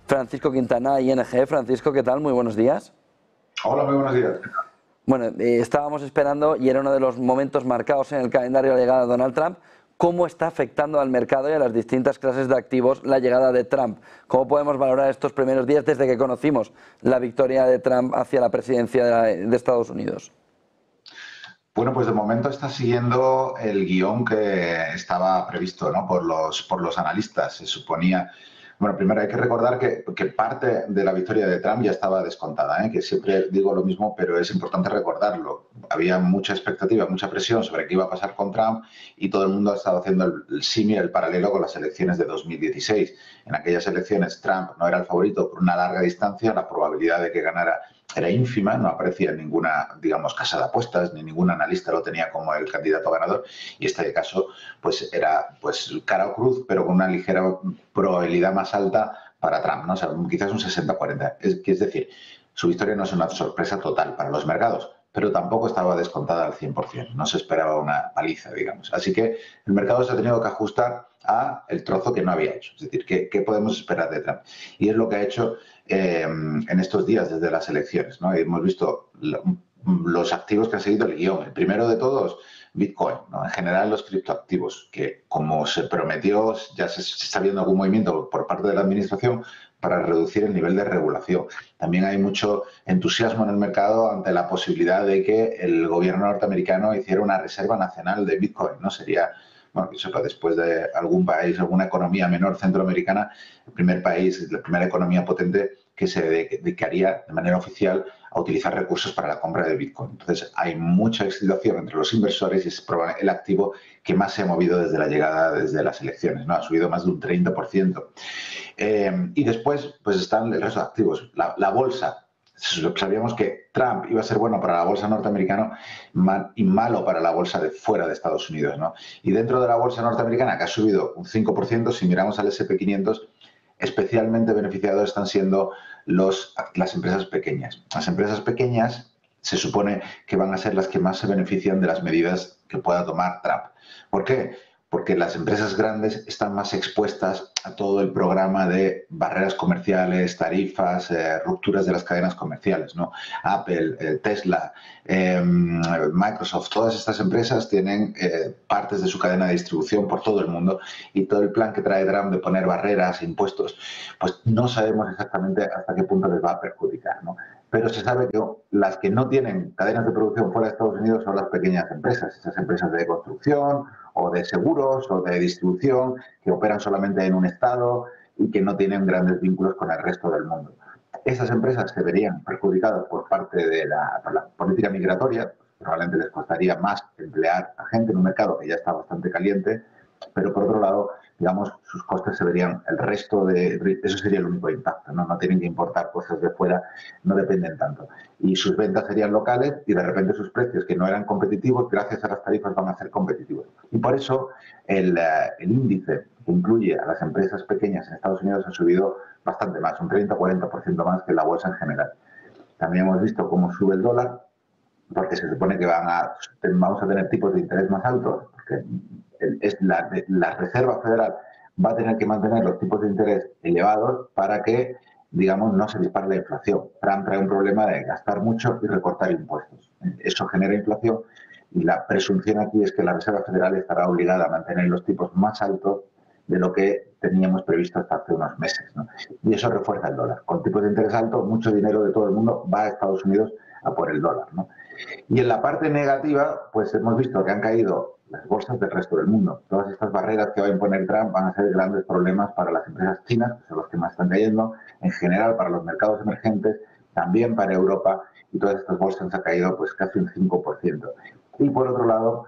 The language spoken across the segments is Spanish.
Francisco Quintana, ING. Francisco, ¿qué tal? Muy buenos días. Hola, muy buenos días. Bueno, estábamos esperando, y era uno de los momentos marcados en el calendario de la llegada de Donald Trump, cómo está afectando al mercado y a las distintas clases de activos la llegada de Trump. ¿Cómo podemos valorar estos primeros días desde que conocimos la victoria de Trump hacia la presidencia de Estados Unidos? Bueno, pues de momento está siguiendo el guión que estaba previsto, ¿no?, por los analistas. Se suponía. Bueno, primero hay que recordar que parte de la victoria de Trump ya estaba descontada, ¿eh? Que siempre digo lo mismo, pero es importante recordarlo. Había mucha expectativa, mucha presión sobre qué iba a pasar con Trump y todo el mundo ha estado haciendo el símil, el paralelo con las elecciones de 2016. En aquellas elecciones Trump no era el favorito por una larga distancia, la probabilidad de que ganara era ínfima, no aparecía en ninguna, digamos, casa de apuestas, ni ningún analista lo tenía como el candidato ganador, y este caso pues era pues cara o cruz, pero con una ligera probabilidad más alta para Trump, ¿no? O sea, quizás un 60-40. Es decir, su victoria no es una sorpresa total para los mercados, pero tampoco estaba descontada al 100%, no se esperaba una paliza, digamos. Así que el mercado se ha tenido que ajustar a el trozo que no había hecho, es decir, ¿qué podemos esperar de Trump? Y es lo que ha hecho en estos días desde las elecciones, ¿no? Hemos visto los activos que han seguido el guión. El primero de todos, Bitcoin, ¿no? En general los criptoactivos, que como se prometió, ya se está viendo algún movimiento por parte de la administración para reducir el nivel de regulación. También hay mucho entusiasmo en el mercado ante la posibilidad de que el gobierno norteamericano hiciera una reserva nacional de Bitcoin, ¿no? Sería, bueno, que sepa, después de algún país, alguna economía menor centroamericana, el primer país, la primera economía potente que se dedicaría de manera oficial a utilizar recursos para la compra de Bitcoin. Entonces, hay mucha excitación entre los inversores y es el activo que más se ha movido desde la llegada, desde las elecciones, ¿no? Ha subido más de un 30%. Y después, pues están el resto de activos. La bolsa. Sabíamos que Trump iba a ser bueno para la bolsa norteamericana y malo para la bolsa de fuera de Estados Unidos, ¿no? Y dentro de la bolsa norteamericana, que ha subido un 5%, si miramos al S&P 500, especialmente beneficiados están siendo las empresas pequeñas. Las empresas pequeñas se supone que van a ser las que más se benefician de las medidas que pueda tomar Trump. ¿Por qué? Porque las empresas grandes están más expuestas a todo el programa de barreras comerciales, tarifas, rupturas de las cadenas comerciales, ¿no? Apple, Tesla, Microsoft, todas estas empresas tienen partes de su cadena de distribución por todo el mundo y todo el plan que trae Trump de poner barreras, impuestos, pues no sabemos exactamente hasta qué punto les va a perjudicar, ¿no? Pero se sabe que las que no tienen cadenas de producción fuera de Estados Unidos son las pequeñas empresas, esas empresas de construcción o de seguros o de distribución que operan solamente en un estado y que no tienen grandes vínculos con el resto del mundo. Esas empresas se verían perjudicadas por parte de la política migratoria, probablemente les costaría más emplear a gente en un mercado que ya está bastante caliente, pero por otro lado, digamos, sus costes se verían, el resto de, eso sería el único impacto, ¿no? No tienen que importar cosas de fuera, no dependen tanto. Y sus ventas serían locales y de repente sus precios, que no eran competitivos, gracias a las tarifas van a ser competitivos. Y por eso el índice que incluye a las empresas pequeñas en Estados Unidos ha subido bastante más, un 30-40% más que la bolsa en general. También hemos visto cómo sube el dólar, porque se supone que vamos a tener tipos de interés más altos, porque la Reserva Federal va a tener que mantener los tipos de interés elevados para que, digamos, no se dispare la inflación. Trump trae un problema de gastar mucho y recortar impuestos. Eso genera inflación y la presunción aquí es que la Reserva Federal estará obligada a mantener los tipos más altos de lo que teníamos previsto hasta hace unos meses, ¿no? Y eso refuerza el dólar. Con tipos de interés altos, mucho dinero de todo el mundo va a Estados Unidos a por el dólar, ¿no? Y en la parte negativa, pues hemos visto que han caído las bolsas del resto del mundo. Todas estas barreras que va a imponer Trump van a ser grandes problemas para las empresas chinas, que son las que más están cayendo, en general para los mercados emergentes, también para Europa, y todas estas bolsas han caído pues casi un 5%. Y por otro lado,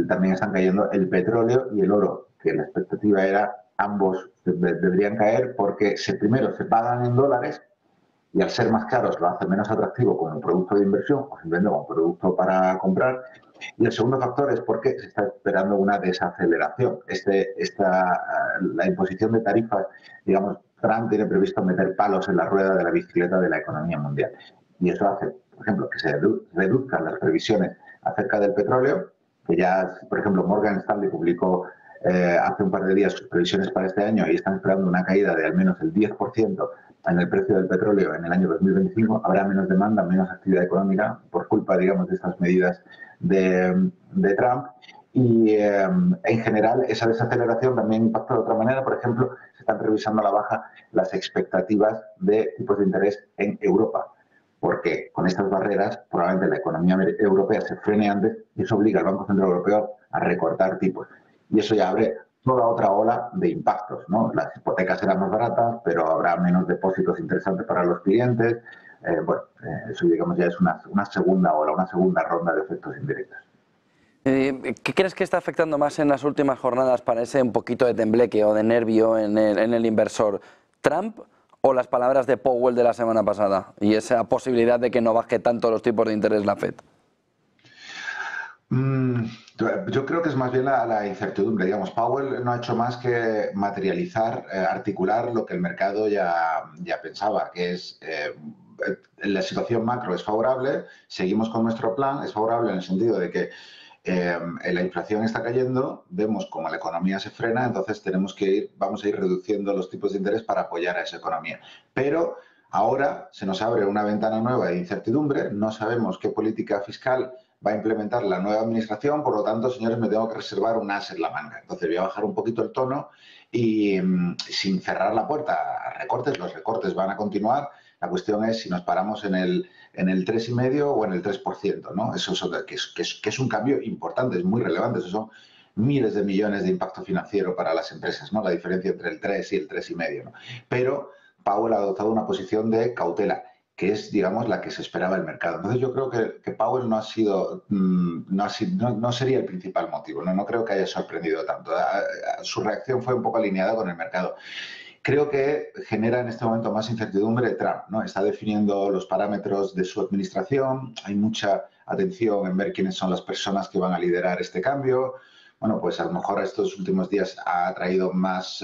también están cayendo el petróleo y el oro, que la expectativa era ambos deberían caer porque primero se pagan en dólares y al ser más caros lo hace menos atractivo como un producto de inversión o simplemente como un producto para comprar. Y el segundo factor es porque se está esperando una desaceleración. La imposición de tarifas, digamos, Trump tiene previsto meter palos en la rueda de la bicicleta de la economía mundial. Y eso hace, por ejemplo, que se reduzcan las previsiones acerca del petróleo, que ya, por ejemplo, Morgan Stanley publicó hace un par de días sus previsiones para este año y están esperando una caída de al menos el 10% en el precio del petróleo en el año 2025, habrá menos demanda, menos actividad económica por culpa, digamos, de estas medidas de Trump. Y en general esa desaceleración también impacta de otra manera. Por ejemplo, se están revisando a la baja las expectativas de tipos de interés en Europa, porque con estas barreras probablemente la economía europea se frene antes y eso obliga al Banco Central Europeo a recortar tipos. Y eso ya abre toda otra ola de impactos, ¿no? Las hipotecas serán más baratas, pero habrá menos depósitos interesantes para los clientes. Eso digamos ya es una segunda ola, una segunda ronda de efectos indirectos. ¿Qué crees que está afectando más en las últimas jornadas para ese un poquito de tembleque o de nervio en el inversor? ¿Trump o las palabras de Powell de la semana pasada y esa posibilidad de que no baje tanto los tipos de interés la Fed? Yo creo que es más bien la incertidumbre. Digamos, Powell no ha hecho más que materializar, articular lo que el mercado ya pensaba, que es la situación macro es favorable, seguimos con nuestro plan, es favorable en el sentido de que la inflación está cayendo, vemos cómo la economía se frena, entonces vamos a ir reduciendo los tipos de interés para apoyar a esa economía. Pero ahora se nos abre una ventana nueva de incertidumbre, no sabemos qué política fiscal va a implementar la nueva administración, por lo tanto, señores, me tengo que reservar un as en la manga. Entonces voy a bajar un poquito el tono y sin cerrar la puerta a recortes, los recortes van a continuar. La cuestión es si nos paramos en el 3,5% o en el 3%, ¿no? Eso que es un cambio importante, es muy relevante. Eso son miles de millones de impacto financiero para las empresas, ¿no? La diferencia entre el 3 y el 3,5%, ¿no? Pero Powell ha adoptado una posición de cautela, que es, digamos, la que se esperaba el mercado. Entonces yo creo que Powell no sería el principal motivo, no creo que haya sorprendido tanto. Su reacción fue un poco alineada con el mercado. Creo que genera en este momento más incertidumbre Trump, ¿no? Está definiendo los parámetros de su administración, hay mucha atención en ver quiénes son las personas que van a liderar este cambio. Bueno, pues a lo mejor estos últimos días ha traído más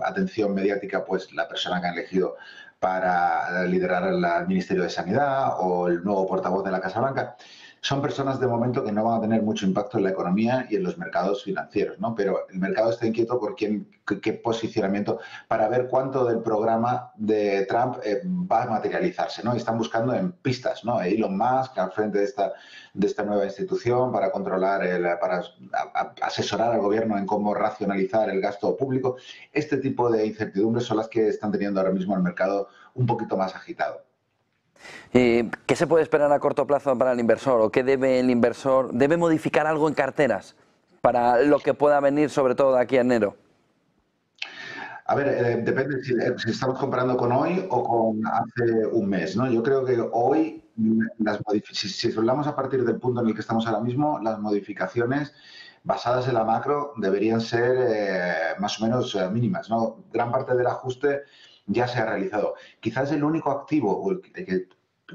atención mediática pues la persona que han elegido para liderar el Ministerio de Sanidad o el nuevo portavoz de la Casa Blanca. Son personas de momento que no van a tener mucho impacto en la economía y en los mercados financieros, ¿no? Pero el mercado está inquieto por qué posicionamiento, para ver cuánto del programa de Trump va a materializarse, ¿no? Y están buscando en pistas, ¿no? Elon Musk al frente de esta nueva institución para controlar, para asesorar al gobierno en cómo racionalizar el gasto público. Este tipo de incertidumbres son las que están teniendo ahora mismo el mercado un poquito más agitado. ¿Qué se puede esperar a corto plazo para el inversor? ¿O qué debe el inversor? ¿Debe modificar algo en carteras para lo que pueda venir, sobre todo de aquí a enero? A ver, depende si estamos comparando con hoy o con hace un mes, ¿no? Yo creo que hoy, si hablamos a partir del punto en el que estamos ahora mismo, las modificaciones basadas en la macro deberían ser más o menos mínimas, ¿no? Gran parte del ajuste ya se ha realizado. Quizás el único activo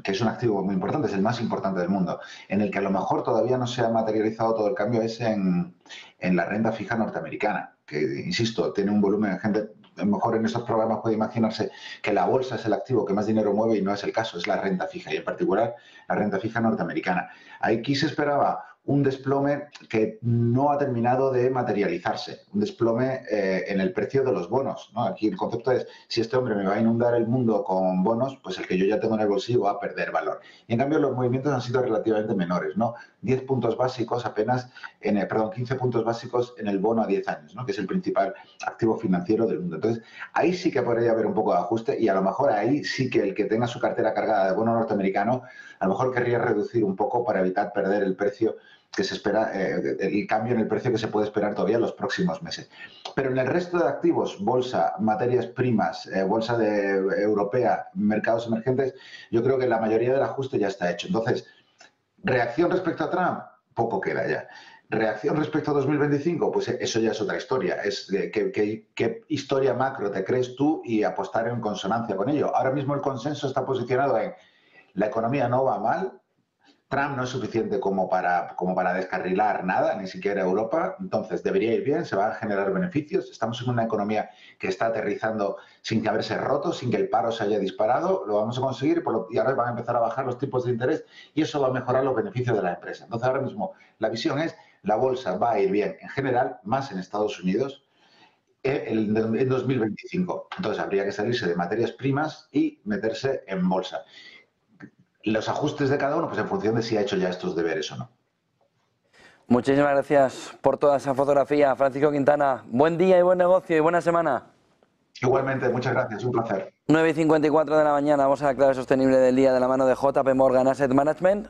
que es un activo muy importante, es el más importante del mundo, en el que a lo mejor todavía no se ha materializado todo el cambio es en la renta fija norteamericana, que, insisto, tiene un volumen de gente. A lo mejor en estos programas puede imaginarse que la bolsa es el activo que más dinero mueve y no es el caso, es la renta fija y en particular la renta fija norteamericana. Aquí se esperaba un desplome que no ha terminado de materializarse, un desplome en el precio de los bonos, ¿no? Aquí el concepto es, si este hombre me va a inundar el mundo con bonos, pues el que yo ya tengo en el bolsillo va a perder valor. Y en cambio los movimientos han sido relativamente menores, ¿no? 10 puntos básicos apenas, 15 puntos básicos en el bono a 10 años, ¿no? Que es el principal activo financiero del mundo. Entonces, ahí sí que podría haber un poco de ajuste y a lo mejor ahí sí que el que tenga su cartera cargada de bono norteamericano, a lo mejor querría reducir un poco para evitar perder el precio que se espera, el cambio en el precio que se puede esperar todavía en los próximos meses. Pero en el resto de activos, bolsa, materias primas, bolsa europea, mercados emergentes, yo creo que la mayoría del ajuste ya está hecho. Entonces, reacción respecto a Trump, poco queda ya. Reacción respecto a 2025, pues eso ya es otra historia. Es qué historia macro te crees tú y apostar en consonancia con ello. Ahora mismo el consenso está posicionado en la economía no va mal, Trump no es suficiente como para descarrilar nada, ni siquiera Europa, entonces debería ir bien, se van a generar beneficios. Estamos en una economía que está aterrizando sin que haberse roto, sin que el paro se haya disparado, lo vamos a conseguir y ahora van a empezar a bajar los tipos de interés y eso va a mejorar los beneficios de la empresa. Entonces ahora mismo la visión es la bolsa va a ir bien en general, más en Estados Unidos, en 2025. Entonces habría que salirse de materias primas y meterse en bolsa. Los ajustes de cada uno, pues en función de si ha hecho ya estos deberes o no. Muchísimas gracias por toda esa fotografía, Francisco Quintana. Buen día y buen negocio y buena semana. Igualmente, muchas gracias, un placer. 9:54 de la mañana, vamos a la clave sostenible del día de la mano de JP Morgan Asset Management.